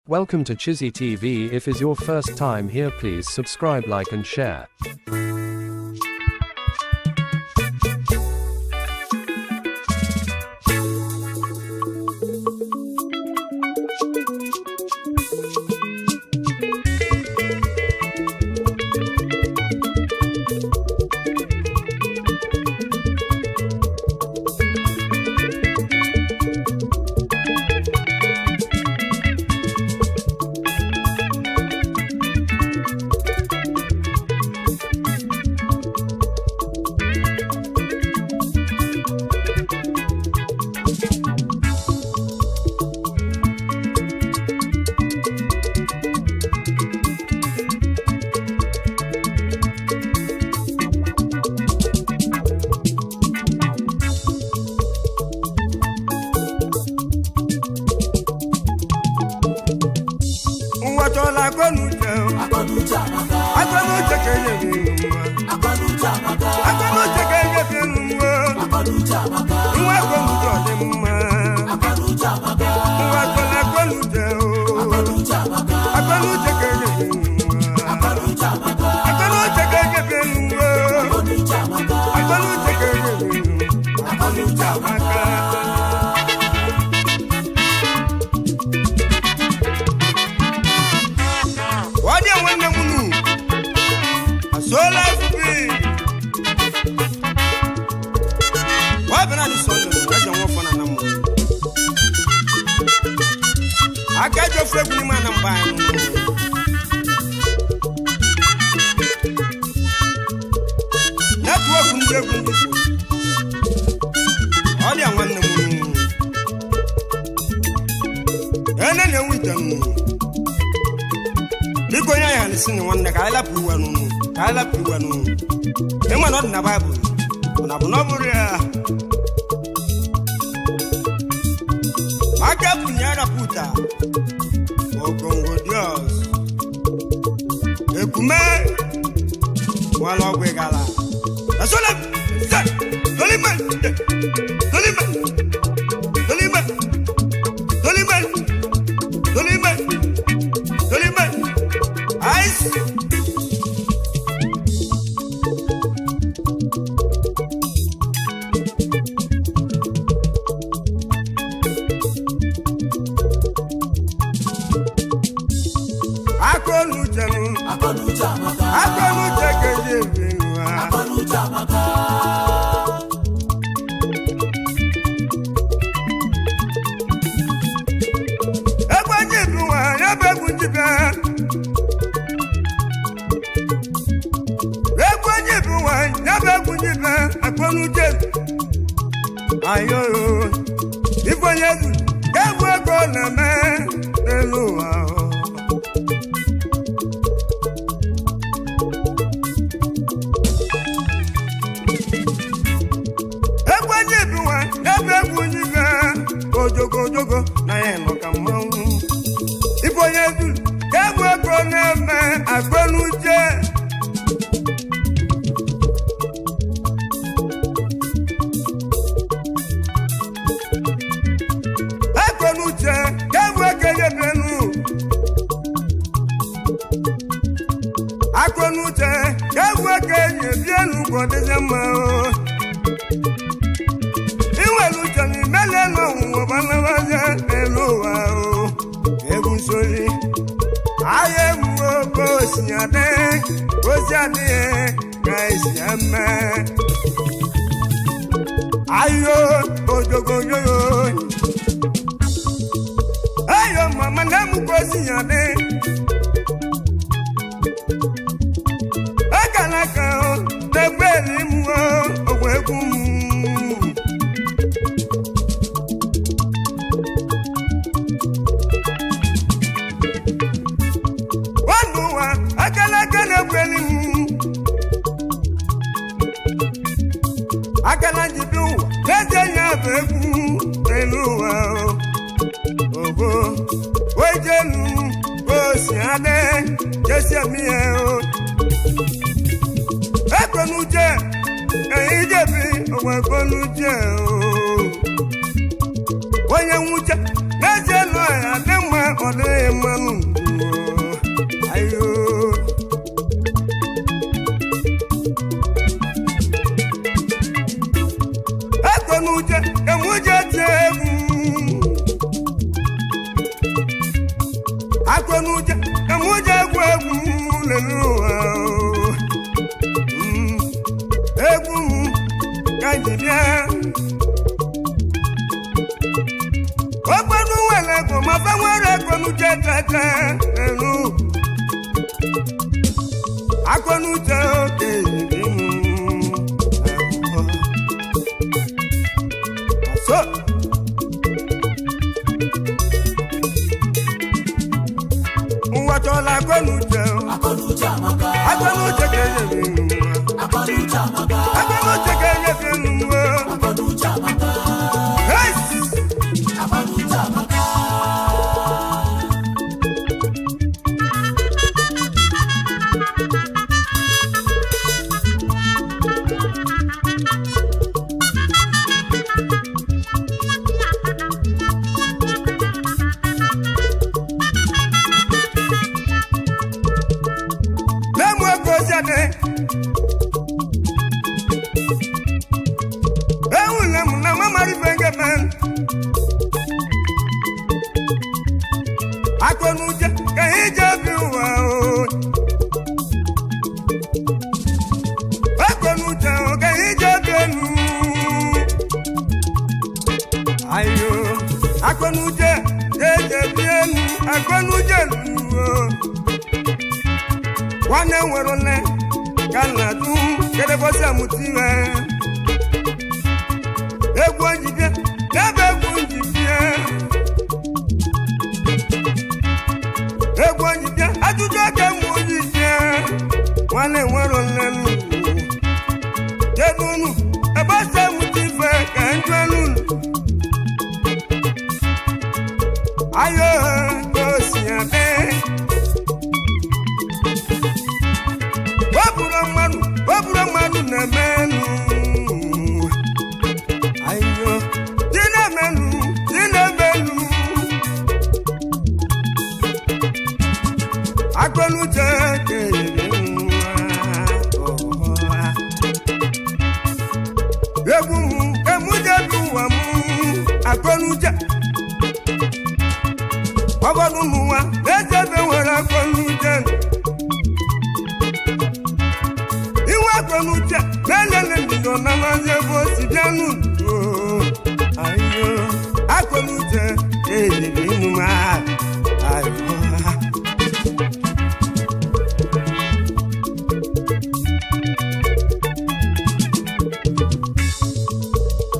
Welcome to Chizzy TV. If is your first time here, please subscribe, like and share. wale manu ayo akonuje emuje tegu akonuje emuje gwegu lelu egu kanjibia ogbonu wele ko ma fa were konuje tete elu akonuje so Watola konuje amaka akonuje keje akonuje amaka akonuje keje akonuje amaka hey akonuje amaka akonuje kahije biwa akonuje kahije benu ayo akonuje jeje benu akonuje lu wane werole kana tu kede bosa mutiwe egwonjibia ebe egwonjibia egwonjibia ajuju ake mwojibia wane werole nu jedunu ebasa mutiwe kanjwelu ayo kosiabe Wabura manu na menu ayo dina menu akonuje egwu emuje duwa mu akonuje obodu muwa ejebe were akonuje akonuje lelele ndo na maze bosi bianu ayo akonuje binu ma ayo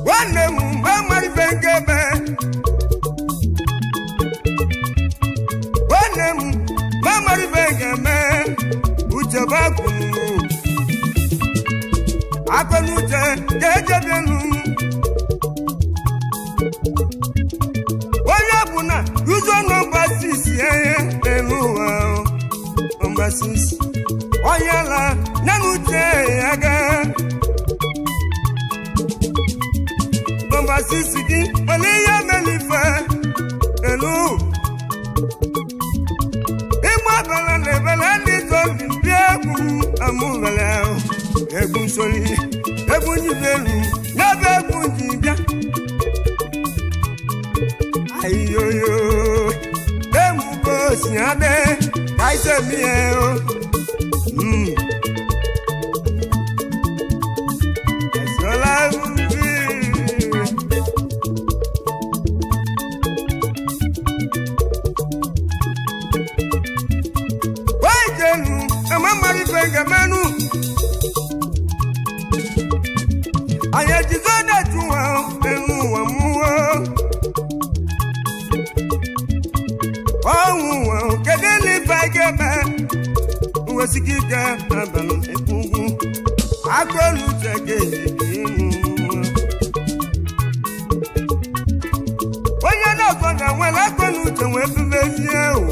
wane mu mari bengebe wane mu mari bengebe ujabakunu akonuje jeje benu oya buna yuzo number 6 enu number 6 oya la nanuje aga number 6 di oliya melifa enu imwa bala le bala ni zo biegu amugala egun soli egun jibelu nabe egun jibia ayoyo emu ko siade kaise mi e o esola ubi wajenu amamari bengamenu aye jizode tuwa enu wa muwo ohun kedele bagebe wesikika abanu ekungu akolu tegele oya na goga wela akolu tewe bibezie o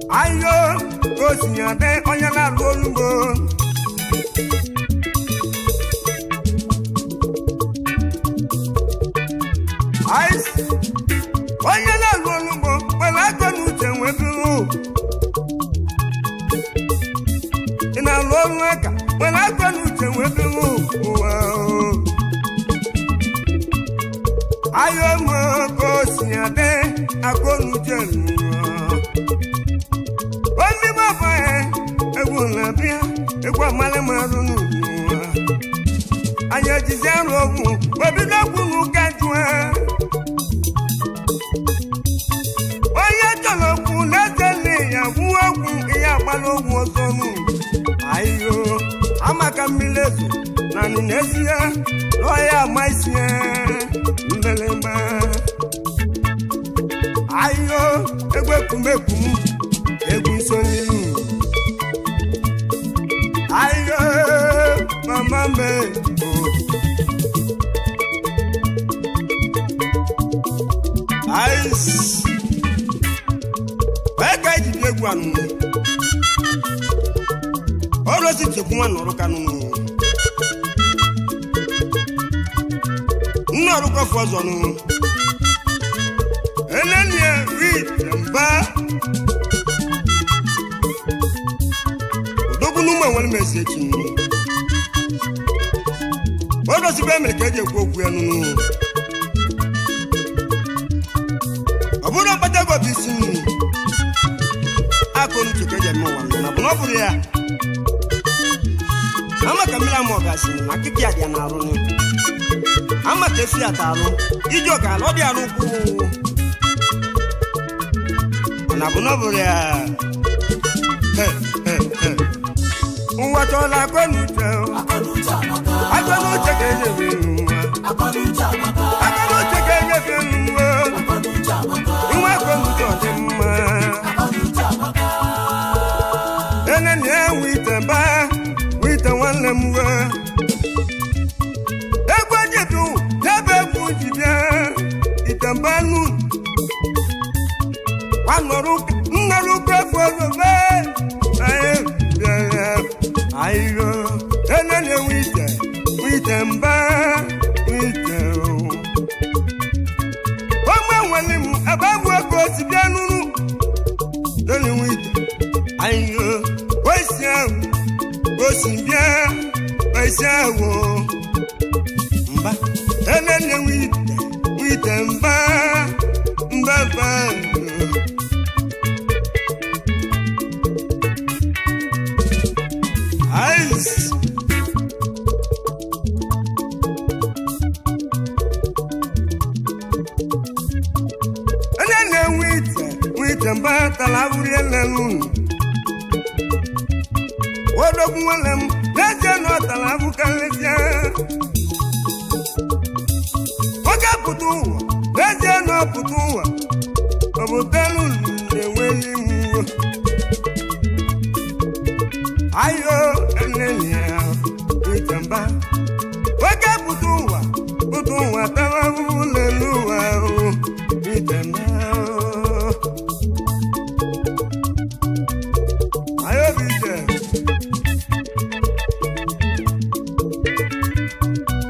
ayo osiade oya na rolumbo ice ina lo nweka wala kwanu che webe mu wa ayo mo ko siade akonu je o mi ma fa ewu na bia ewu amale marunu anya jizero ogun obi na kunu kajua oye toloku letele ya wuogun iya palogun osonu ayo amaka milezu na ninesia loya maisie mbelema ayo egwekumekum egusoni ayo mama me ice weka ijide egwu anu oro si tekuma noro kanu noro ko fozo nu enenie wi mba odogunu ma wal message ni oro si be me keje ku oku enu aburo patago bisini akonu chikeje mo wa na buno buru ya ama kamila mo gasi na kiki adia na aru ni ama tefi ataru ijo ga lo di aru ku na buno buru ya uwa to la akonu chikeje Iwa konto demma enene wita wanlemwa egwajetu debe mujibia itambanu wanoru kwefozobe ayo enene wita mba wita walimu ababu ko sibianu loni wita ayo osia osibia oisiawo mba enene wita mba ice mba talaburi elenu wodogun walem leje no talabu kalesia oga putu leje no putu obutelu leweli mu ayo enenia itamba oga putu talabu lelu itamba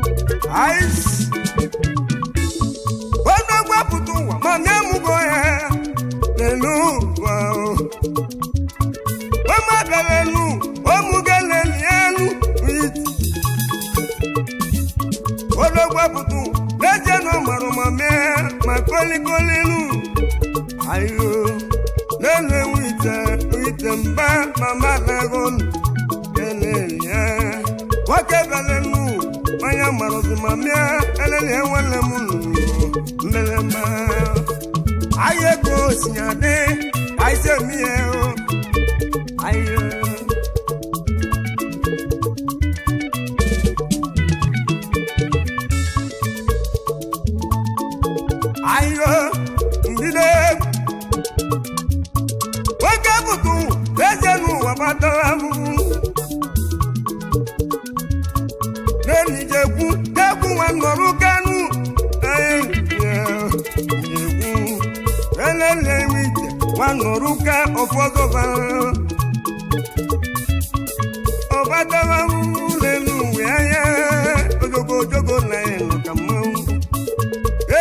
ice wanda gwaputu wa manyemu goya lelu wao wama belelu omugelelienu witi wanda gwaputu leje no maruma me makolikolenu ayo lele wite mba mama lagon lelelia wakebelenu maya marozi mamia elele wala munu melema aye ko sinyade aise mieo aye ayo ndide wakabutu lejenu wabatamu Deku wanoru kanu elele wite wanoru ka ofodoba obatawa lelu aya ojogo na eno kamo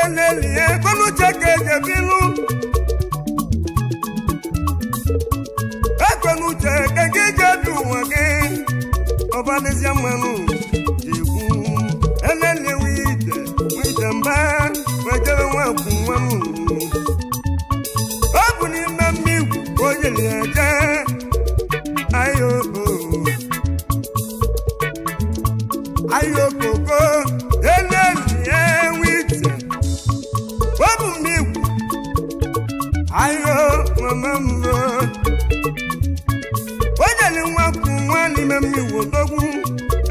elele konu cheke jebinu ọbadịzịa mmanụ jegwu elele wite mba wejere nwakwu nwanụ ọ bụ n'ime mmigwu o jere eje ayo koko elele wite ọ bụ mmigwu ayo mama mbo o jere nwakwu nwa n'ime mmigwu dogwu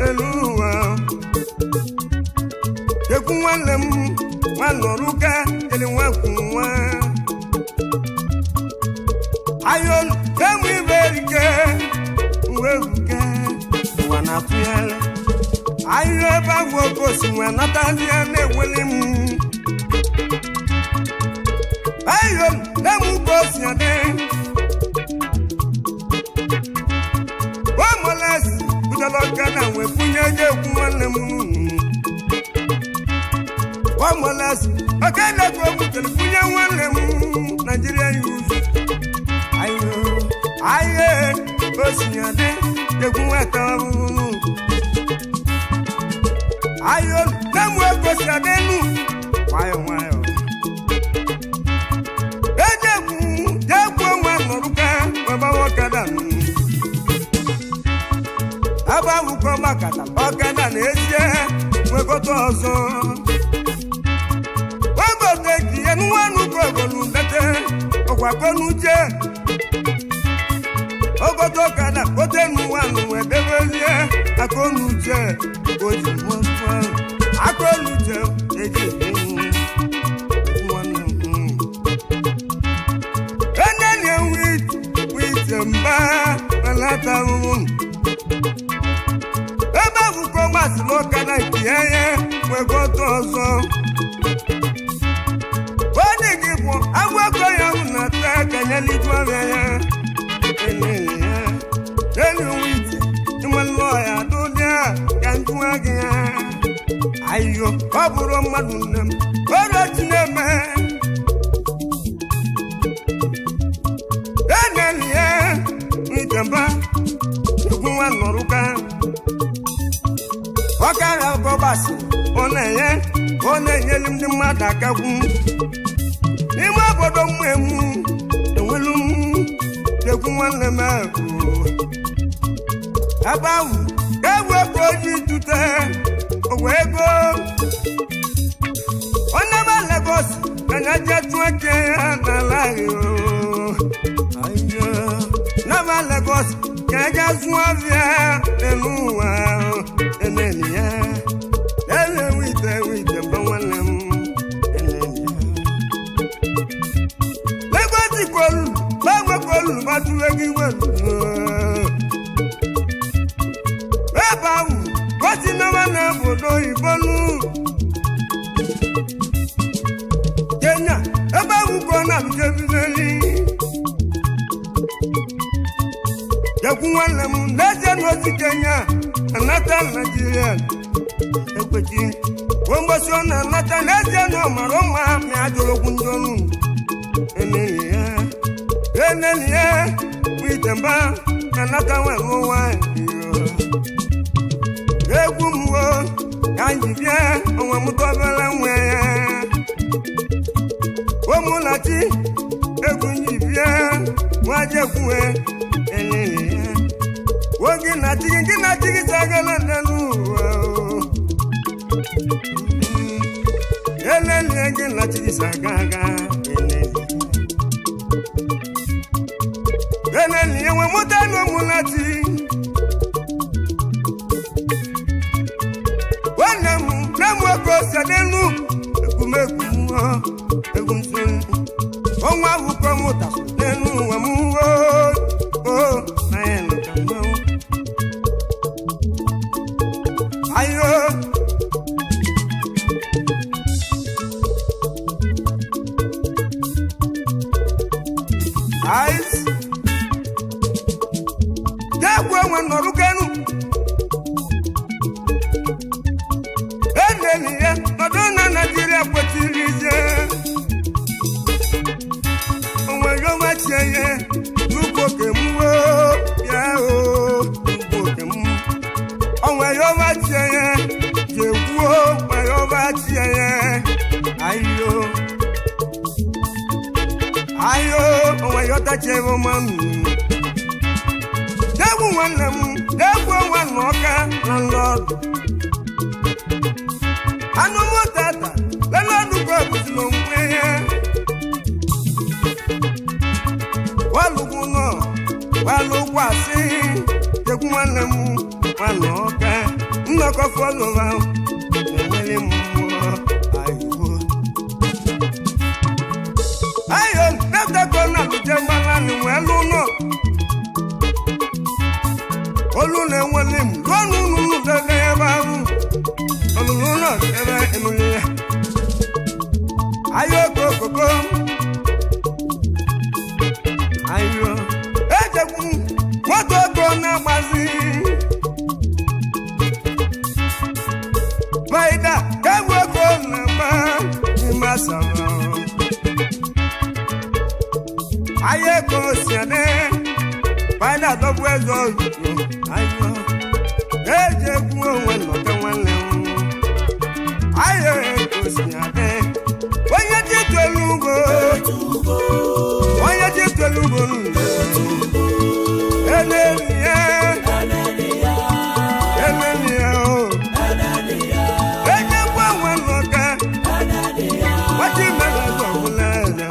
elu ụwa ekwu nwanne m nwanọrụka jere nwakwu nwa ayon emu ibe erike uwe ruke ụwa na-atụgharị ayo ebe ahụ oke osi nwe natalia na-eweli m ayon emu ka osi adị wamolesi bujala ọkada wee bunye je ekwu nwanne m wamolesi ọkada ka o butere bunye nwanne m Nigeria youth aye osinyade egwu nweta ọhụrụ ayo na-enwe egosiade nu nwayọ ejegwu onwe nọrụka webawa ọkada abawụkọ makata ọkada na-ezie nwekọta ọzọ wegote kiye nwanụkọ ogolu bete ọgwakonuche ogoto ọkada kote nwanụ wedebezie akonuche oji mọtụ akonuche eji enenye wite mba alata ahụhụ ebe akwụkwọ gbasịrị ọkada nke ya nwekọta ọzọ onye gị bụ agwakọ ya hụ na taa kanyeligo ọrịa ya elu wite ịnwelụ ọya dụdịa ka njụwa gị ya ayo ọ bụrụ mmadụ nne m ọrịa chi na-eme eneli ya witeba egwu nwa nọrụka ọkara ọkọbasị ọ na-enyelu ndị mmadụ akagwu n'ime obodo mmụ emu enwelu egwu nwanne m ahụ ebe ahụ ewu ego oji tute owe ego onye ma Lagos anya jetu eke ya n'ala ahụ nama Lagos ka eja zụọ abịa n'elu ụwa eneli ya ele wite mba nwanne m eneli ya Lagos kolu gbagwekolu gbatuwe gị welu ebe ahụ gosi nama na obodo oyibo Kenya ebe ahụ ka ọ na-abụjebideli jekwu nwanne m n'ezie n'ozi Kenya anata Nigeria ekwechi mgbosi ọ na-anata n'ezie na ọmara ụma ma ajụrụ okwu ndị ọnụ eneli ya wite mba anata nwere ụwa egwu mwo ka anyị bịa onwe mụta obere nwe ya ụmụlachi egwu nyi bịa nwajekwuwe eneli ya oge na-achịghị sagala n'ụwa eleli gị na-achịghị sagaga eneli enwe mụta na ụmụlachi nwanne m na-emụ ego sadelu egwumegwu egwu nso ọnwa akwụkwọ mụta n'elu ụwa m ayo ice jekwu enwe nọrụkenu eneli ya nọdụ na Nigeria kwetiri ije onwe yomachie ya n'ugbo kemwo ya o ugbo kem ayo onwe yọta chebe mmanụ degwu nwanne m degwu nwanne ọka na nlọdụ anụ mụtata lelọdụkọ bụziri onwe ya walugwu nọ walugwu asị degwu nwanne m nwanne ọka nnọkọ fọlụva na-enwere mmụọ ayo netako na luje mbalani welu nọ olu na-enwere m lọnụ nụnụ debe ebe ahụ olulu nọ ebe emuli ya ayo kokoko ayo ejekwu moto ego na-agbazi baida kebu ego na-agba n'ime asaba aye ko siane baida dobu ezo ayo ejekwu onwe nọke nwanne m aye ko siane onye titolugo elenia ejekwu onwe nọke wati mele gọbụlele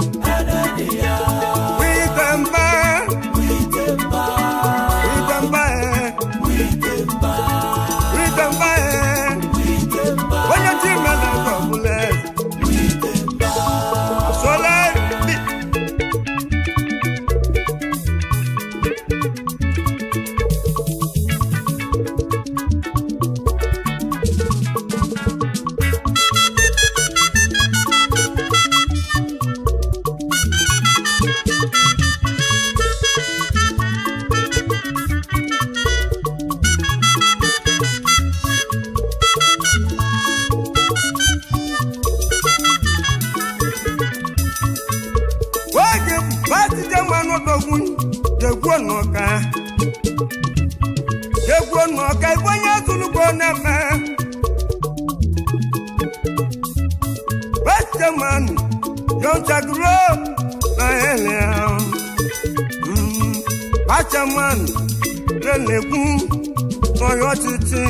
onye ti mele gọbụlele Jegwo n'ọka onye azụlugbo na-eme Westman yọnchaguro na ele ahụ Bachaman na-ekwu n'onye ọchịchị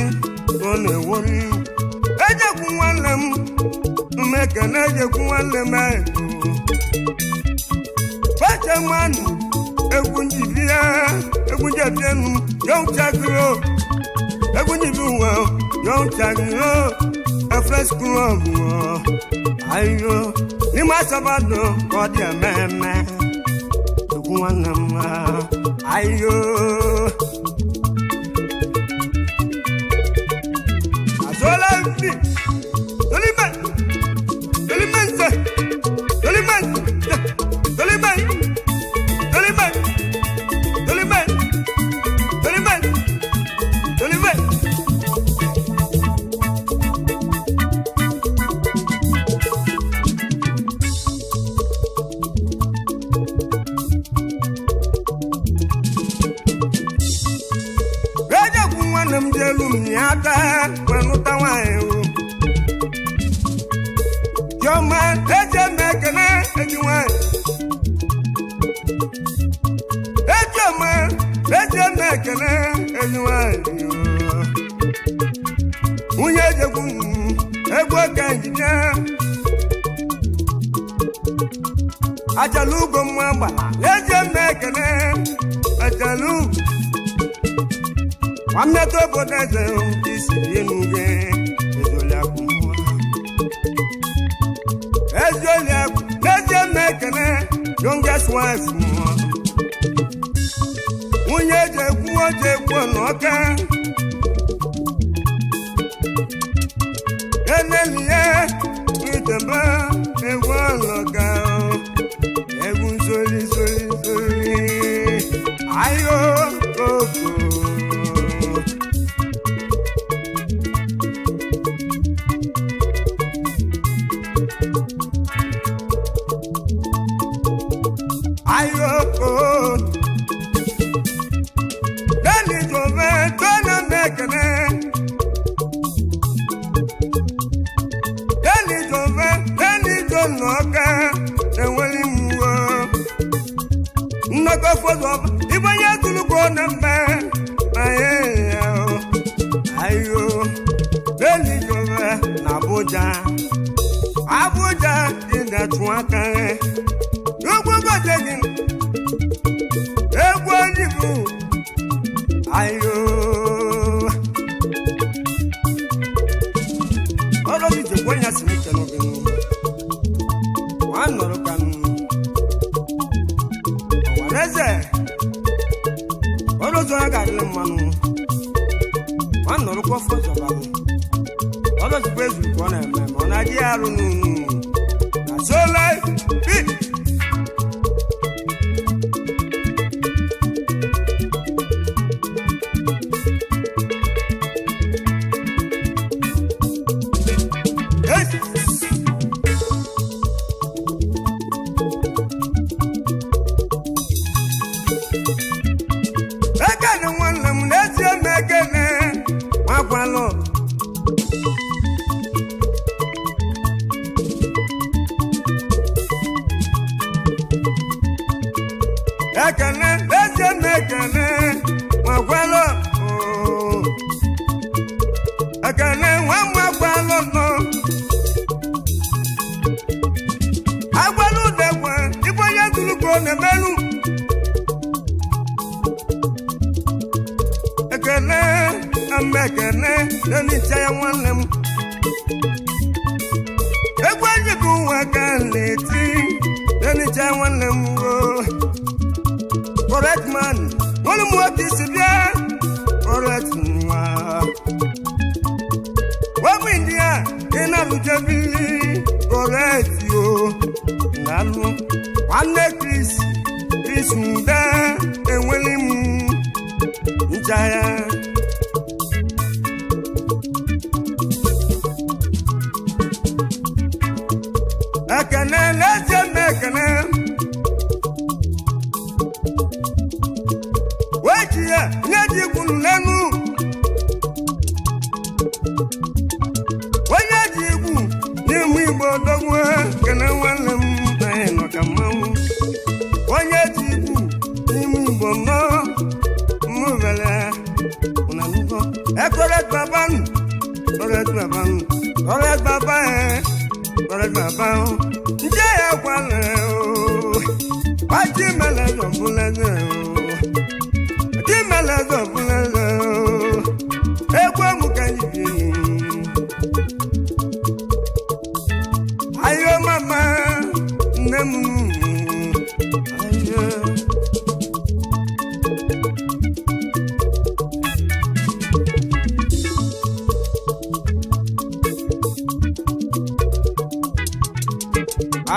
ọ na-ewori ejekwu nwanne m mmekene ejekwu nwanne m Bachaman egunjibia egunjabienu yonchagro egunjibuwa yonchagro a fresh club ayo ni masabado kodi ameme tukuwanama ayo azola mbi Doliman Ajalugo mwamba leje mekene ajalu wameto bodeze isi yenuge ezolia leje mekene youngest wife unye je kuo noka eneliye iteba ewoloka soli ayo koko ayo koko dani jove tona mekene dani jove dani jonoka enweli muwo go for love. Even you to look on them, man. Ayo, Benny Jove, Abuja, Abuja in that one. You go taking a wonderful. Ayo, all of it when you speak to one Moroccan. What is it? What was I got in one? One Morocco for the ball. What was the best you want to remember? On idea, that's so life. Correct man, one more this is correct. What India in a correct you. Nalu, one Chris Munda, and William Jaya. I can let you make an Nadi Kulanu. Why are you? Name Bodogwa, can I want them? I not a mom. Why are you? Name Bono, Movela, Unanugo, Correct Baban, Correct Baban, Correct Baba, Correct Baba, Jaya Wale, Pachimela, Bullet. Timalazo bulazo, ekwa mukanyi. Ayo mama, nemu. Ayo.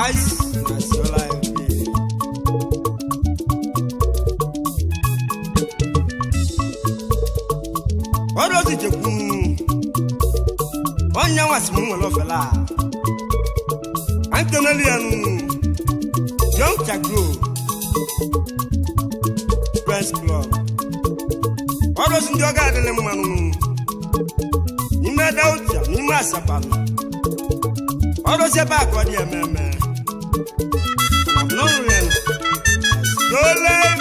Ice, that's all I have. What was it? One young was more of a laugh. Antonellian Young Chagro Press Club. What was in your garden? You made out, you must have done. What was your back? What do you remember? I'm not real. Stolen.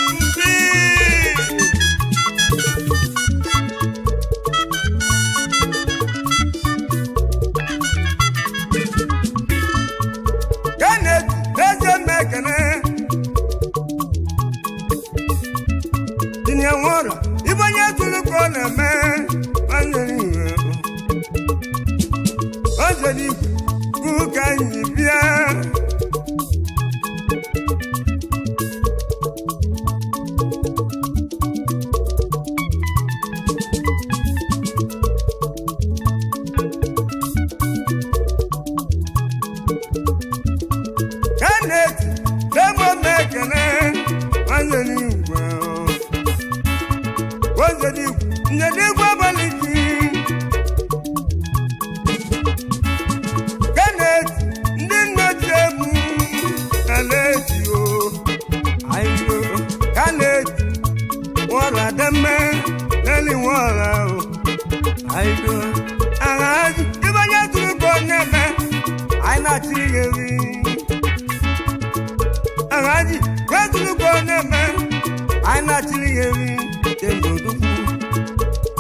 Araji, where do you go, man? Aina chiliyeri kendo dufu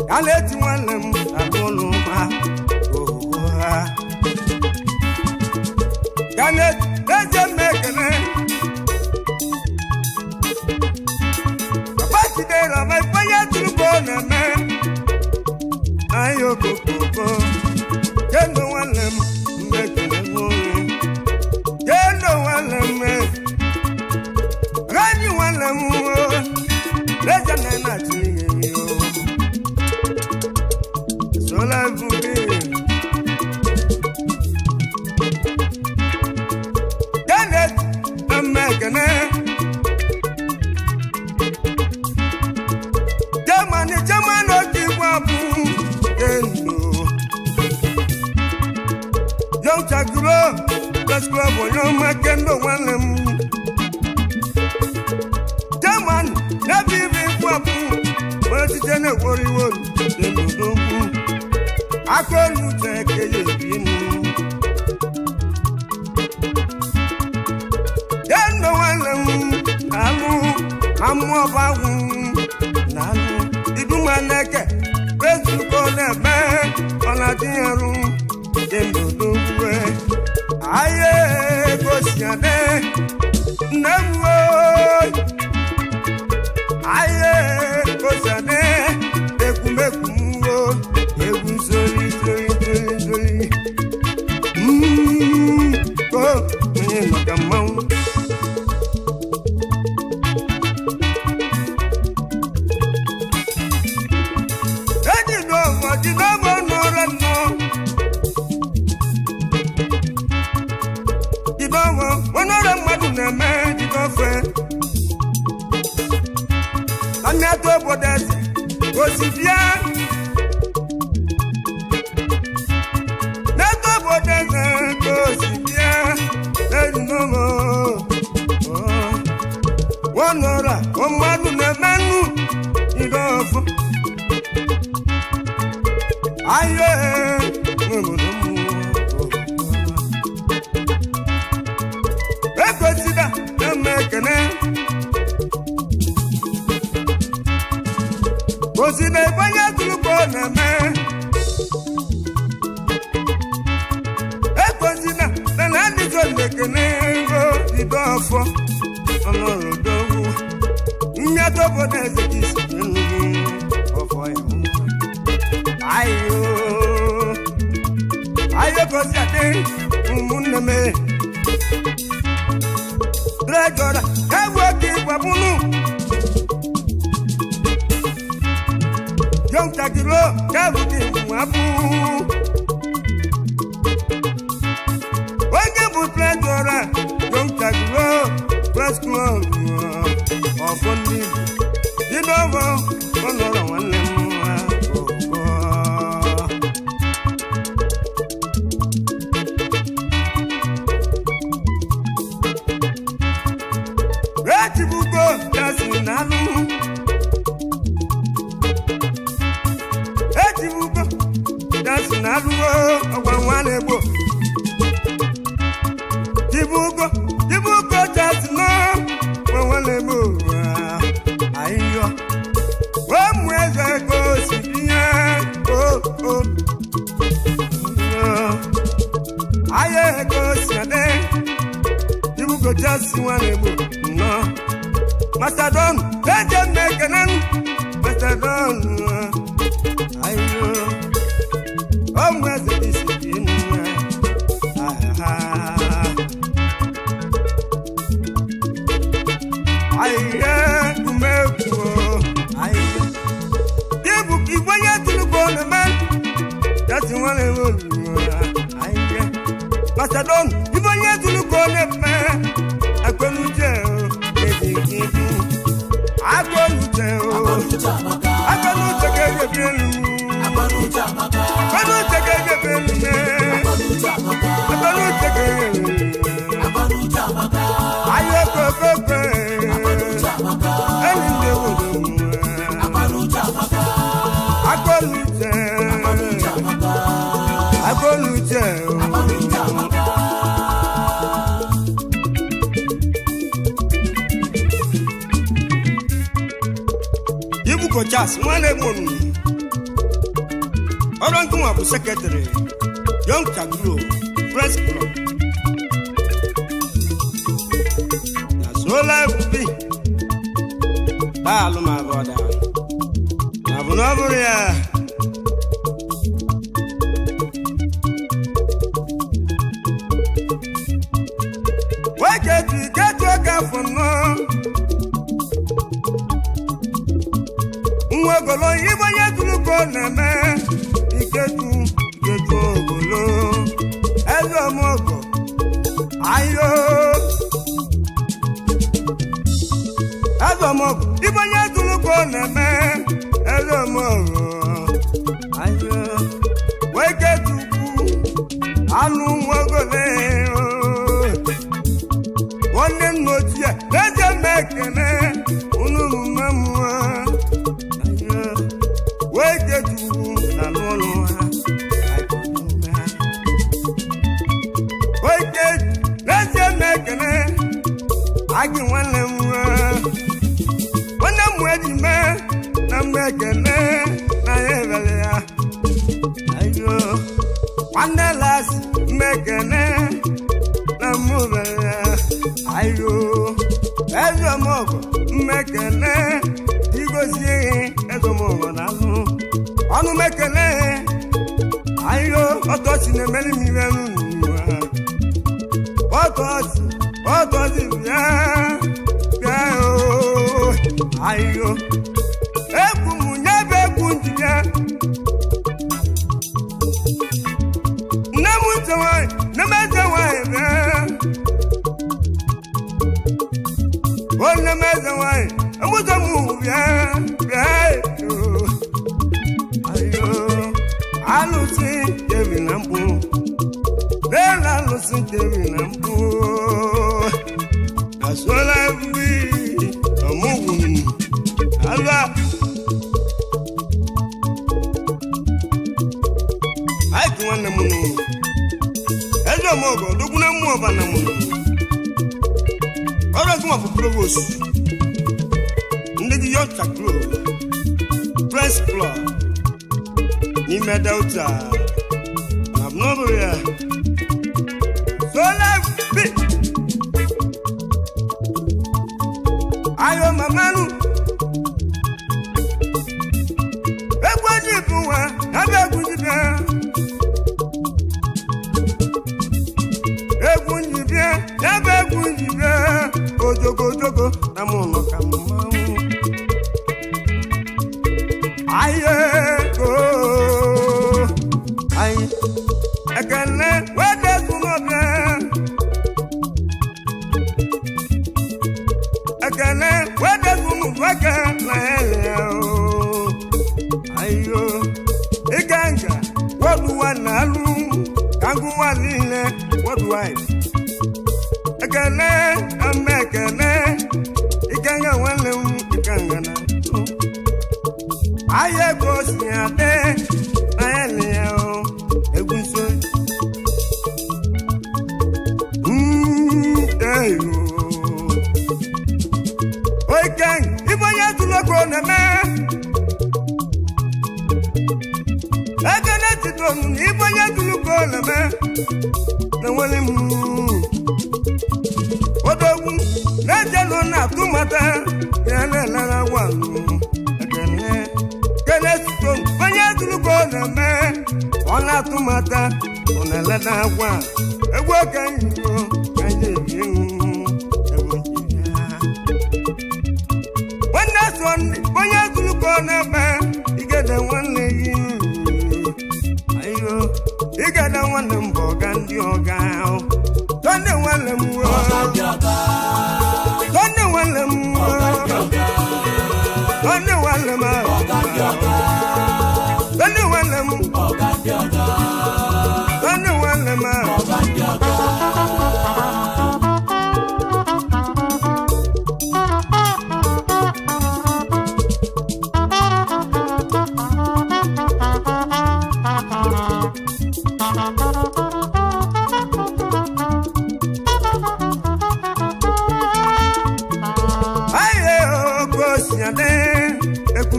Aleti walem aboluma oha Janet eje mekene Abati dera mai paya turbo na me Ayo koko kendo walem mekene ngore Kendo walem Rani walem Leja nena chiliyeri Sola vumi Janet amekene Jamani okiwabu Kendo Young Chagro Best club on your makendo walem Jamani Nabi wabu Wati jene wori wori Kendo dobu Akolu teke yebinu Kendo walem Amu obawu Nalu Idumaneke Bezu kone me Onadiyaru Kendo dobuwe Aye Kosiane Nemwe Aye Kosiane Ekumekumwo Egun zoli Ko Mwenye makamau Ami ato bodese Osifia Nato bodese Osifia Ejinomo Wonora Omadu nemenu Idofo Aye Ekosida Nemekene Osine banya tuluko na me Ekosina na ndizo lekene go idofo Oloro dogu Nyato bodese kisi Ofo ya Ayo kosiate Umuneme Dragora Ewo ki babunu Young Chagro, Kabuki Wabu. When you put Plendora, Young Chagro, Press Club, or Fundi, you know, one Ratibuko, that's in Nalu. Naluo Owanwanebo Dibuko Jasno Owanwanebo Ayo Wamweze go Sibia Oh Aye go Siade Dibuko Jaswanebo No Mastodon Deje Mekanan Mastodon Ayo Omweze disipinu Aye kumekuo Aye Dibu kiwanya tuluko na man That's one of Aye Mastodon Kiwanya tuluko na man Akonujeo Edikidu Akonujeo Akonujeo Ugo Charles nwanne gbonu ọrụ nke nwa bụ sekretary Young Chagro Press Club na Sola Bubi daalụ ma brother na bụ na ọ bụrụ ya wake get waka for no Ngolo ibanye tuluko neme iketu ogolo ezo mogo ayo ezo mogo ibanye tuluko neme ezo mogo ayo weke tuku anu mogole wonne notie eje mekene unu mamwa Agi nwanne m eji mee na mmekene na ya ebele ya ayo nwanne las mmekene na mmubele ya ayo ezomogo mmekene igozie ezomogo na ọnụ mmekene ayo ọtọchi na-emeli m iwe n'ụwa ọtọchi bịa ooo ayo egwu m nyebe egwu njibịa nne m ute nwanyị nne m eze nwanyị bịa o nne m eze nwanyị emụta m bịa ayo alụsị jebi na mkpụ bela alụsị jebi na mkpụ Asola Bubi ọmụgwụ alụa aịkụ nwanne m nụ eze ọmụgwụ dogwu na mmụọ ọbana m ọrụ ọgụma bụ provost ndị gị Young Chagro Press Club n'ime Delta na abụnọbụrụ ya Asola Bubi ayo mamanu egwaji buwa abe egwujibia abe egwujibia ojogo na muno kamamu aye go aye ekene wede sunobia ekene wede sunu weke na ele o ayo iganga woduwa nalu kangu walile woduwa ekene amekene iganga wale iganga na aye go siate na ele o egunso ayo oikan ibanya tuloko neme ekene titonu ibanya tuloko neme na wale mu odogun lejelo na tumata yana lara wanu ekene kene titonu ibanya tuloko neme ona tumata ona lada wa egwo kan yo kanje bienu onye tuluko na-eme igede nwanne gị ayo igede nwanne m bụ ọga ndị ọga tonde nwanne m tonde nwanne m tonde nwanne m tonde nwanne m tonde nwanne m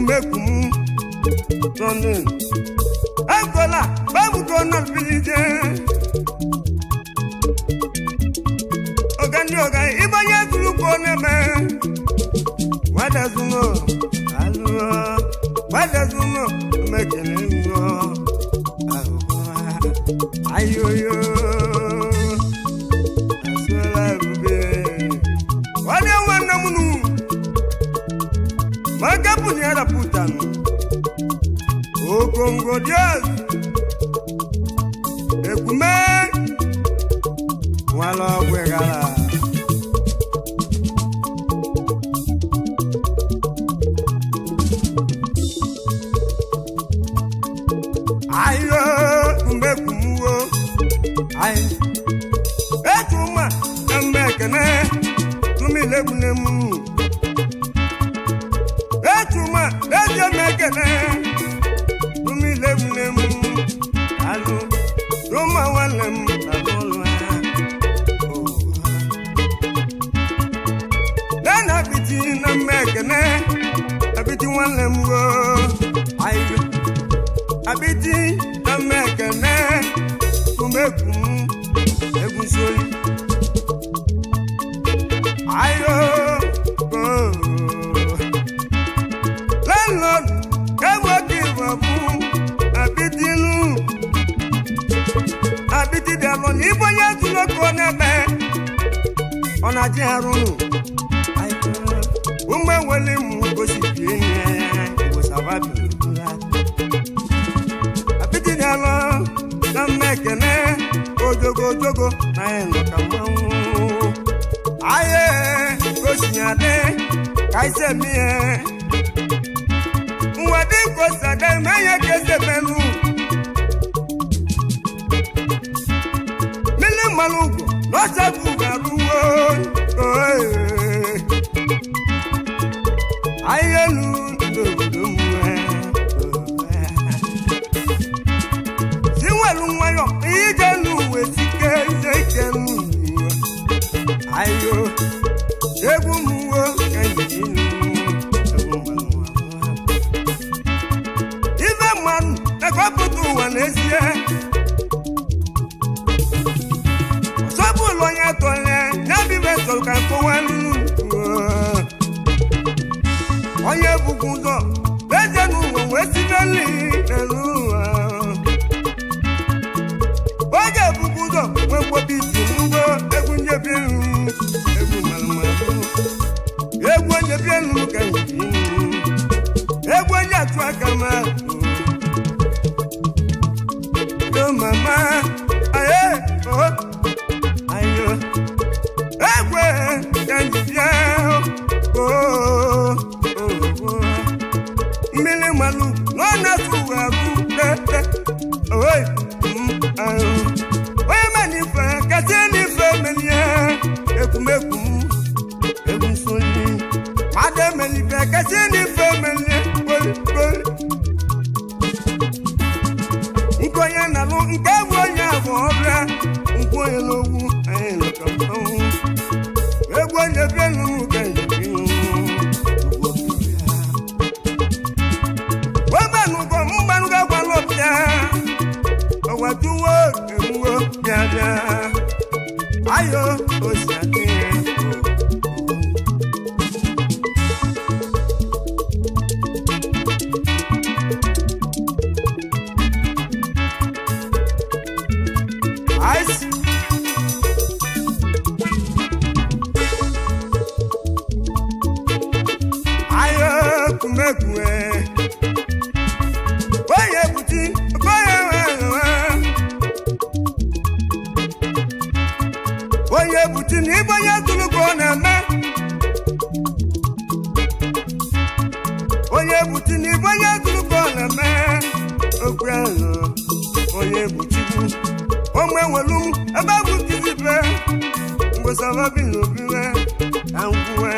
ekumekum tọnụ Angola babuko na bilije Ogani ibanye guluko neme Wadazuno alu Wadazuno mekenengo Ayoyo Aswala rube Wade wana munu Magabu ni ara putanu O Congo Dios Ekume Wala wegala Ayo kumbekumuo Ay Etuma Amekene Tumilebunemu Etuma Leje mekene Tumilebunemu Alu Roma walem Alolwa Nana biti na mekene Abiti walem wo Ayo Abiti na mekene Kumekum Egusoli Ayo Landlord Ewa kivabu Abitinu Abiti delon Ibonya tuloko nebe Ona jiharunu Ayo Umwe wele mgosi pienye Ibosababi Delon na mekene ojogo na eno kamawu aye kosinyade kaise mie nwadi kosade meye kese menu mili malugo losa bugaruwo aye lu ndodumwe Lunwayo ijenu wesike zekenu Ayo egumuwo kanjinu Ive man ekoputu wanesie Sobu lonya tole nabi vetol kan kowanu Oye buguzo lejenu wesineli neluwa Oje bubuzo wengo biti ngo egunje bienu egu malmalu egunje bienu kanyi egunje twakama yo mama aye oh ayo egwe kanyi biao oh mele malu no na suwaru tete oi Oye manifa, kasi nifa menye Ekumekum, egusoni Made manifa, kasi nifa menye Nkoye nalu, nkewo nya wobra Nkoye logu, aye lokamu Egwo nyebenu kanjibinu Wabanuko, mbanuka kwa lopya Watuwo emuwo biada Ayo osate Ice Ayo kumekwe Oye buti Oye buti ni boye tuluko na me Oye buti ni boye tuluko na me Obrano Oye buti bu Omwe welum eba buti zipe Ngosava binu biwe Ankuwe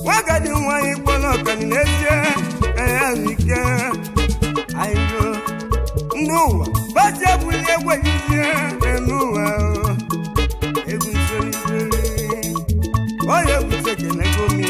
Wagadi nwa ikpolo kaninesie Eyanike Ayo Nuwa Bache buli egwe yizie Enuwa Oye bute kene gomi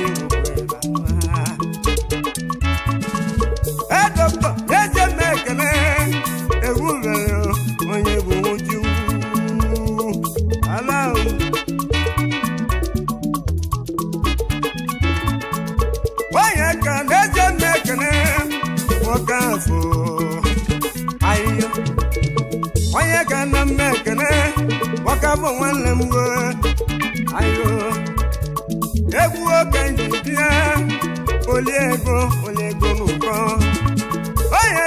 Wakafo ayo onye ka na mmekene Wakafo nwanne m go ayo egwu oke njibia oliego n'ụkọ onye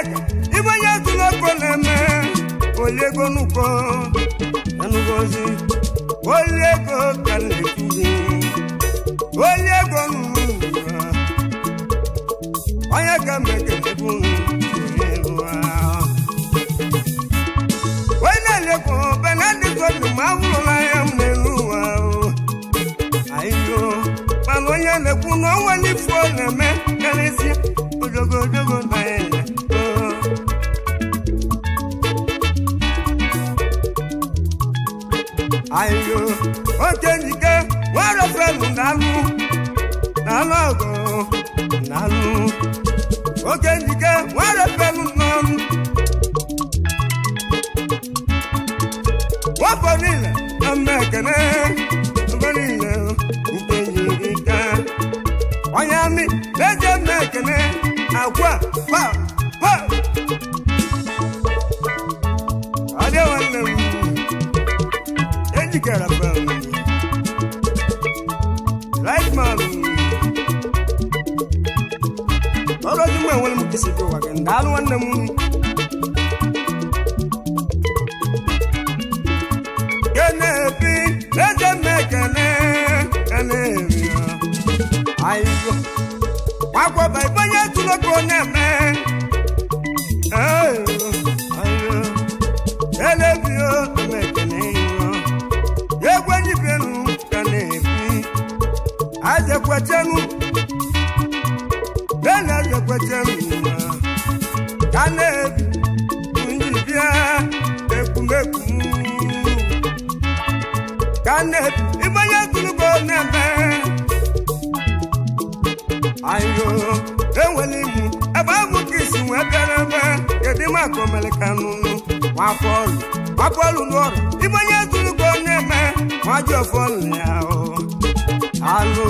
ibonye tuloko na-eme oliego n'ụkọ enugozi oliego ka na-etuzi oliego n'ụkọ onye ka mmekene bụ onye na-elekwa benedikto dị ma ahụrụla ya m n'elu ụwa ayo mana onye na-ekwu na ọnwa n'ifo na-eme karịsị ojogojogo na ya ayo oke njike nwere felu n'alụ ọgụ n'alụ oke njike nwere felu n'ọnụ wafọ niile na mmekene ebe niile nke njirika onye amị na-eje mmekene akwa pa adị nwanne m ejikere fem right man ọrụ ọjụ mgbe enwere m kesi dị ụwa gị ndaalụ nwanne m kenebi eze mmekene kenebi ayo wakwaba ibonye tuloko na-eme ayo elebio mmekene egwenyibienu ka na-ebi ajekwechenu bena ajekwechenu ka na-ebi njibia ekwumekwu ka na-ebi ibonye tuloko na-eme ayo enwere imu ebe abụ ka isi wee bịara ebe kedu maka omelikanụ nwafọlụ n'ọrụ ibonye tuloko na-eme nwajọfọlụ ya alụ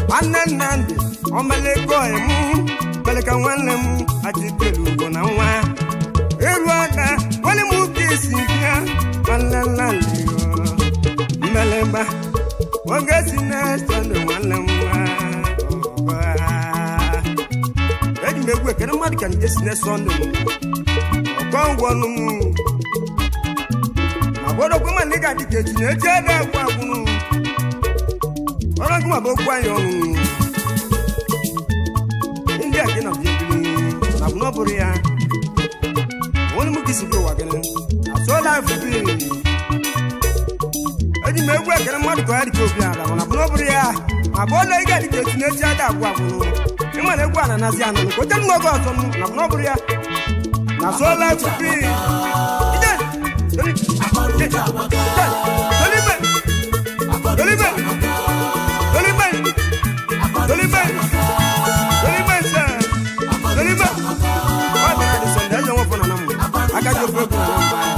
nwanne Nnamdị omelego emu meleka nwanne m ajitelu ugbo na nwa ịrụ aka nwere m ka isi bịa nwanne Nnamdị mmelemba oge si na-esondị nwanne m nwa eji m egwu ekere mmadụ ka nje si na-esondị m ọkọngwọnụ m ma gbọdọkwa ma ndị ga-adị ka echi na-eji ede agwụ agwụnụ ọrụ gị ma bụ okwu anyị ọnụ ndị a gị na bịabili na bụ n'ọbụrụ ya onye m ka isi gị ụwa gị asụọla afụbi eji m egwu ekere mmadụ ka ya dị ka obi ala mana bụ n'ọbụrụ ya ma bụ ọla ị ga-adị ka echi na-echi ada agwụ agwụnụ ịma na egwu a na-anazi anụ ka oche m n'oge ọzọ m na bụ n'ọbụrụ ya na asụọla afụbi I got your